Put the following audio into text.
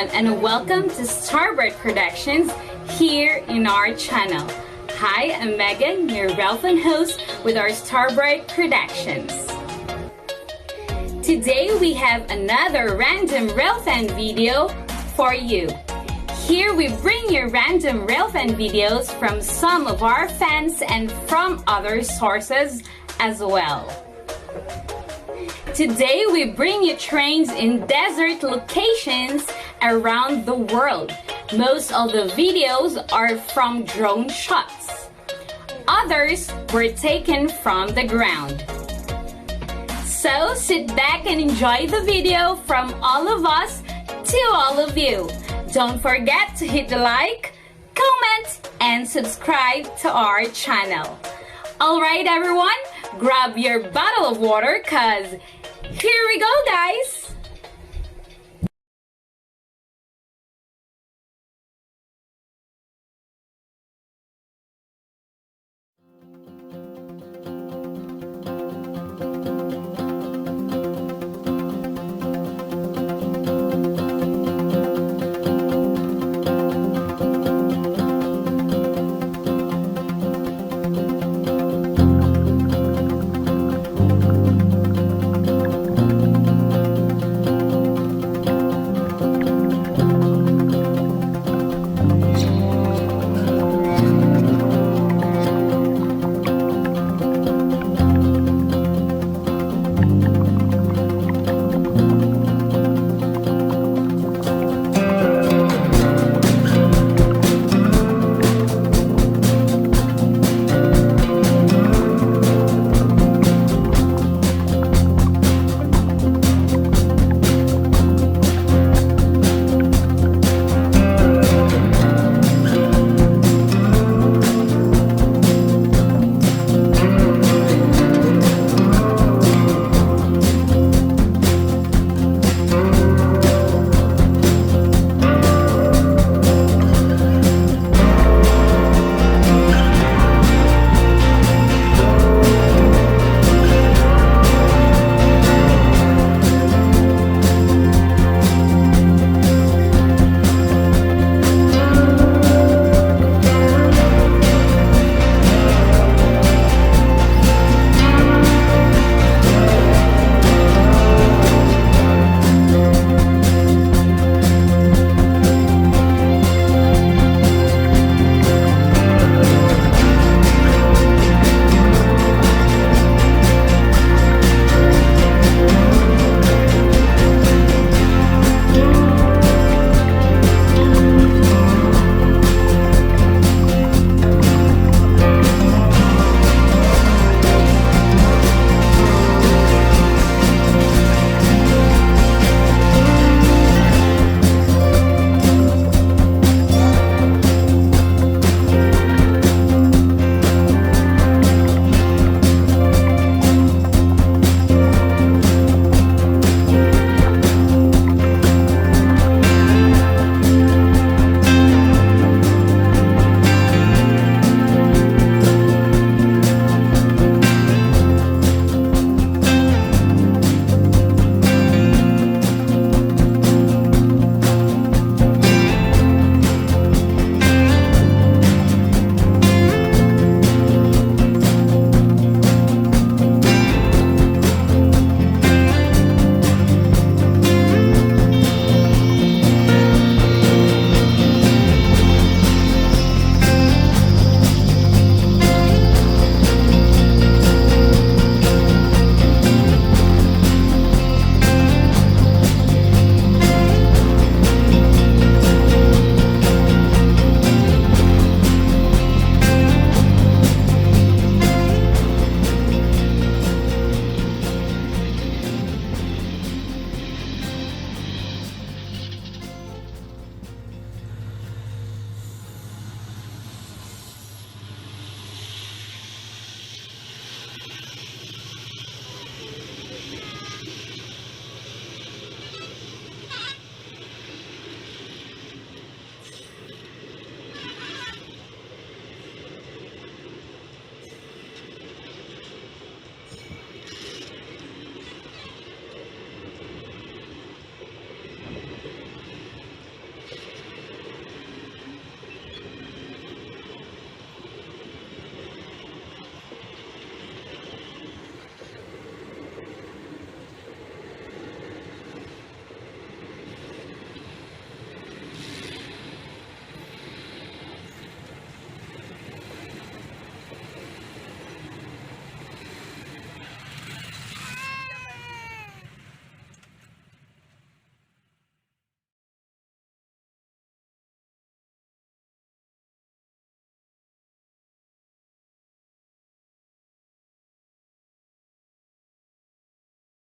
everyone, and welcome to Starbright Productions here in our channel. Hi, I'm Megan, your Railfan host with our Starbright Productions. Today we have another random Railfan video for you. Here we bring you random Railfan videos from some of our fans and from other sources as well. Today we bring you trains in desert locations around the world. Most of the videos are from drone shots. Others were taken from the ground. So sit back and enjoy the video from all of us to all of you. Don't forget to hit the like, comment, and subscribe to our channel. Alright everyone, grab your bottle of water cause here we go guys!